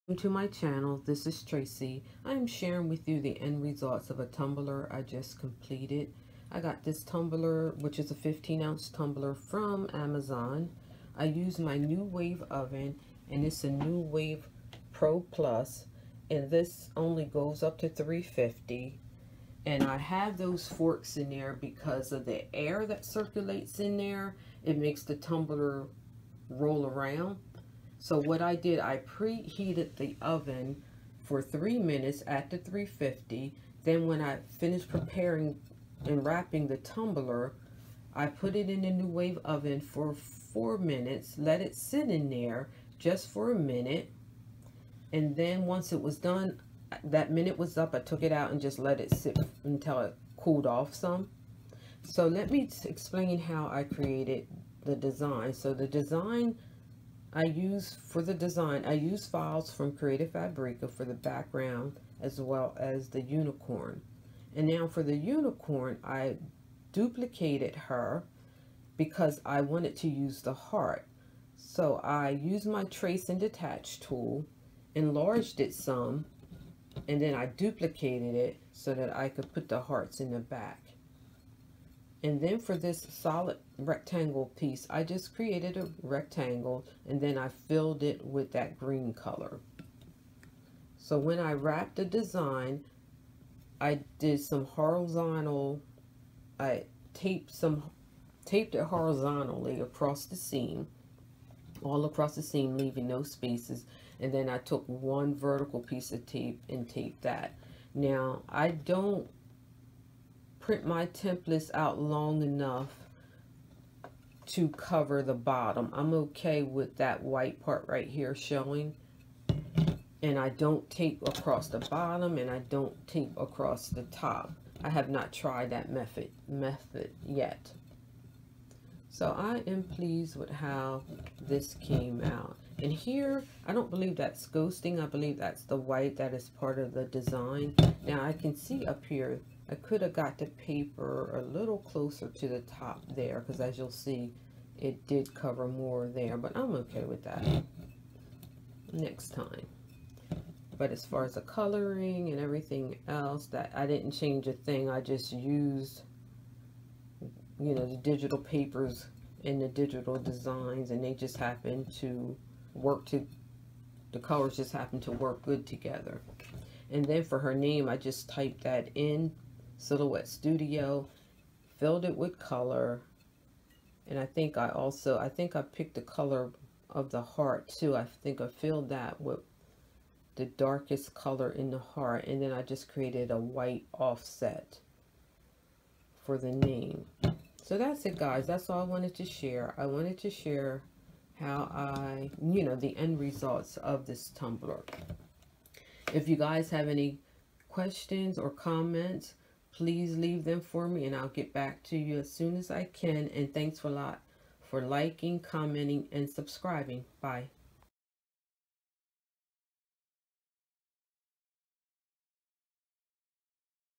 Welcome to my channel. This is Tracy. I'm sharing with you the end results of a tumbler I just completed. I got this tumbler, which is a 15-ounce tumbler from Amazon. I use my New Wave oven, and it's a New Wave Pro Plus, and this only goes up to 350. And I have those forks in there because of the air that circulates in there. It makes the tumbler roll around. So what I did, I preheated the oven for 3 minutes at the 350. Then when I finished preparing and wrapping the tumbler, I put it in the New Wave oven for 4 minutes, let it sit in there just for a minute. And then once it was done, that minute was up, I took it out and just let it sit until it cooled off some. So let me explain how I created the design. So the design I use files from Creative Fabrica for the background as well as the unicorn. And now for the unicorn, I duplicated her because I wanted to use the heart. So I used my trace and detach tool, enlarged it some, and then I duplicated it so that I could put the hearts in the back. And then for this solid rectangle piece, I just created a rectangle and then I filled it with that green color. So when I wrapped the design, I did some horizontal, I taped it horizontally across the seam, all across the seam, leaving no spaces. And then I took one vertical piece of tape and taped that. Now, I don't print my templates out long enough to cover the bottom. I'm okay with that white part right here showing. And I don't tape across the bottom and I don't tape across the top. I have not tried that method yet. So I am pleased with how this came out. And here, I don't believe that's ghosting. I believe that's the white that is part of the design. Now I can see up here, I could have got the paper a little closer to the top there, because as you'll see, it did cover more there, but I'm okay with that next time. But as far as the coloring and everything else, that I didn't change a thing. I just used, you know, the digital papers and the digital designs, and they just happen to work the colors just happen to work good together. And then for her name, I just typed that in, Silhouette Studio, filled it with color, and I think I picked the color of the heart too. I think I filled that with the darkest color in the heart, and then I just created a white offset for the name. So that's it, guys. That's all I wanted to share. I wanted to share how the end results of this tumbler. If you guys have any questions or comments, please leave them for me and I'll get back to you as soon as I can. And thanks a lot for liking, commenting, and subscribing. Bye.